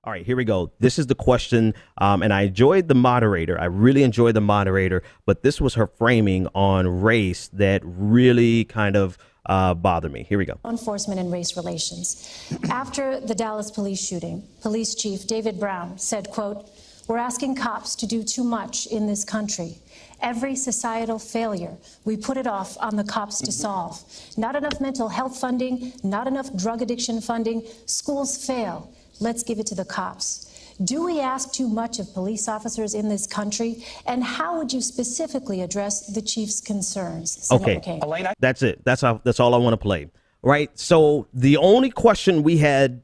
All right, here we go. This is the question, and I enjoyed the moderator. I really enjoyed the moderator, but this was her framing on race that really kind of bothered me. Here we go. Law enforcement and race relations. After the Dallas police shooting, Police Chief David Brown said, quote, "We're asking cops to do too much in this country. Every societal failure, we put it off on the cops to solve. Not enough mental health funding, not enough drug addiction funding. Schools fail. Let's give it to the cops." Do we ask too much of police officers in this country? And how would you specifically address the chief's concerns? Senator Okay, McCain? that's it. That's all I want to play. Right. So the only question we had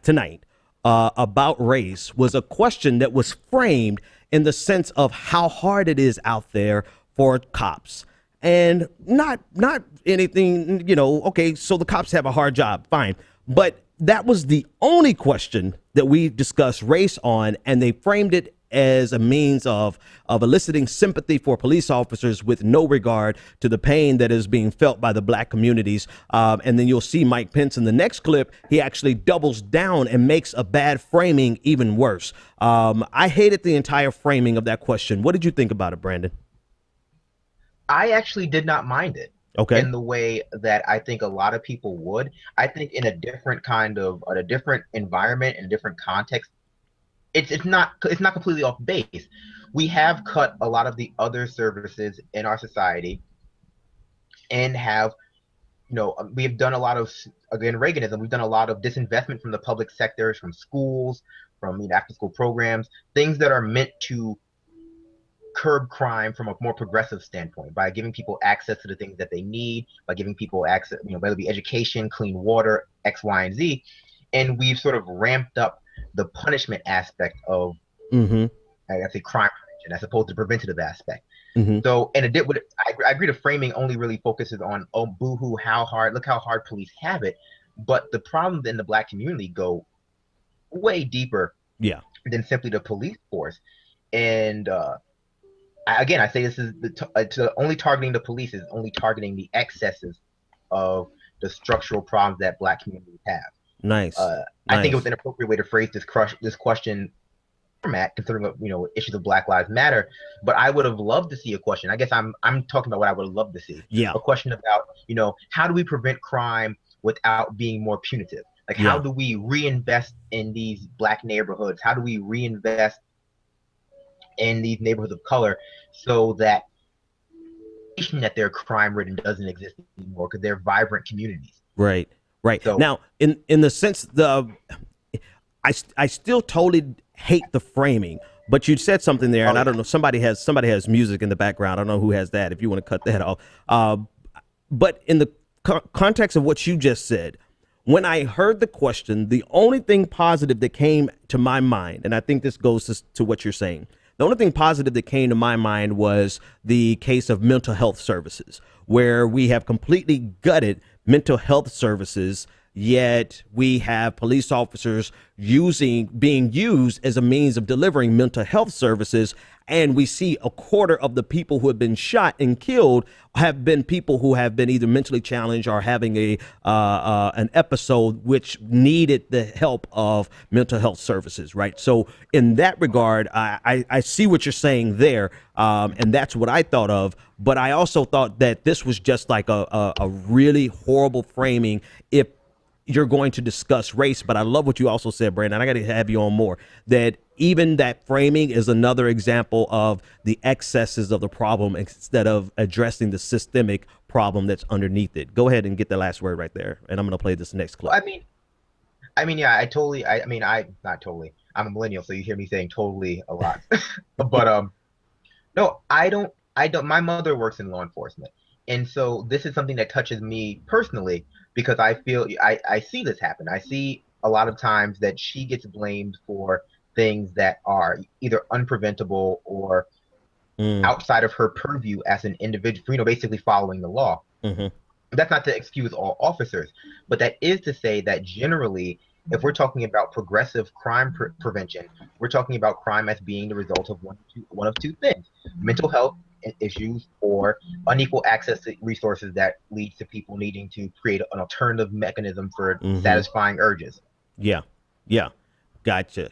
tonight about race was a question that was framed in the sense of how hard it is out there for cops, and not anything. Okay, so the cops have a hard job, fine, but that was the only question that we discussed race on, and they framed it as a means of eliciting sympathy for police officers with no regard to the pain that is being felt by the black communities. And then you'll see Mike Pence in the next clip. He actually doubles down and makes a bad framing even worse. I hated the entire framing of that question. What did you think about it, Brandon? I actually did not mind it. Okay. In the way that I think a lot of people would. I think in a different environment, in a different context, it's not completely off base. We have cut a lot of the other services in our society, and we have done a lot of, again, Reaganism. We've done a lot of disinvestment from the public sectors, from schools, from after school programs, things that are meant to curb crime from a more progressive standpoint, by giving people access to the things that they need, by giving people access, whether it be education, clean water, X, Y, and Z. And we've sort of ramped up the punishment aspect of, I say, crime prevention as opposed to the preventative aspect. So, and I agree the framing only really focuses on, oh, boo-hoo, look how hard police have it. But the problems in the black community go way deeper than simply the police force. And, again, I say this is only targeting the police is only targeting the excesses of the structural problems that black communities have. Nice. I think it was an appropriate way to phrase this question format, considering issues of Black Lives Matter. But I would have loved to see a question. I guess I'm talking about what I would have loved to see. Yeah. A question about how do we prevent crime without being more punitive? Like how do we reinvest in these black neighborhoods? How do we reinvest in these neighborhoods of color so that they're crime-ridden doesn't exist anymore, because they're vibrant communities. Right. So, now, in the sense I still totally hate the framing, but you said something there, and I don't know, somebody has music in the background. I don't know who has that. If you want to cut that off, but in the context of what you just said, when I heard the question, the only thing positive that came to my mind, and I think this goes to what you're saying, the only thing positive that came to my mind was the case of mental health services, where we have completely gutted mental health services, yet we have police officers being used as a means of delivering mental health services. And we see a quarter of the people who have been shot and killed have been people who have been either mentally challenged or having an episode which needed the help of mental health services. Right. So in that regard, I see what you're saying there. And that's what I thought of. But I also thought that this was just like a really horrible framing if you're going to discuss race. But I love what you also said, Brandon. I got to have you on more, that even that framing is another example of the excesses of the problem instead of addressing the systemic problem that's underneath it. Go ahead and get the last word right there, and I'm going to play this next clip. I mean, yeah, not totally. I'm a millennial, so you hear me saying totally a lot. But no, I don't. My mother works in law enforcement, and so this is something that touches me personally, because I feel I see this happen. I see a lot of times that she gets blamed for things that are either unpreventable or outside of her purview as an individual, basically following the law. That's not to excuse all officers, but that is to say that generally, if we're talking about progressive crime prevention, we're talking about crime as being the result of one of two things: mental health issues or unequal access to resources that leads to people needing to create an alternative mechanism for satisfying urges. Yeah. Gotcha.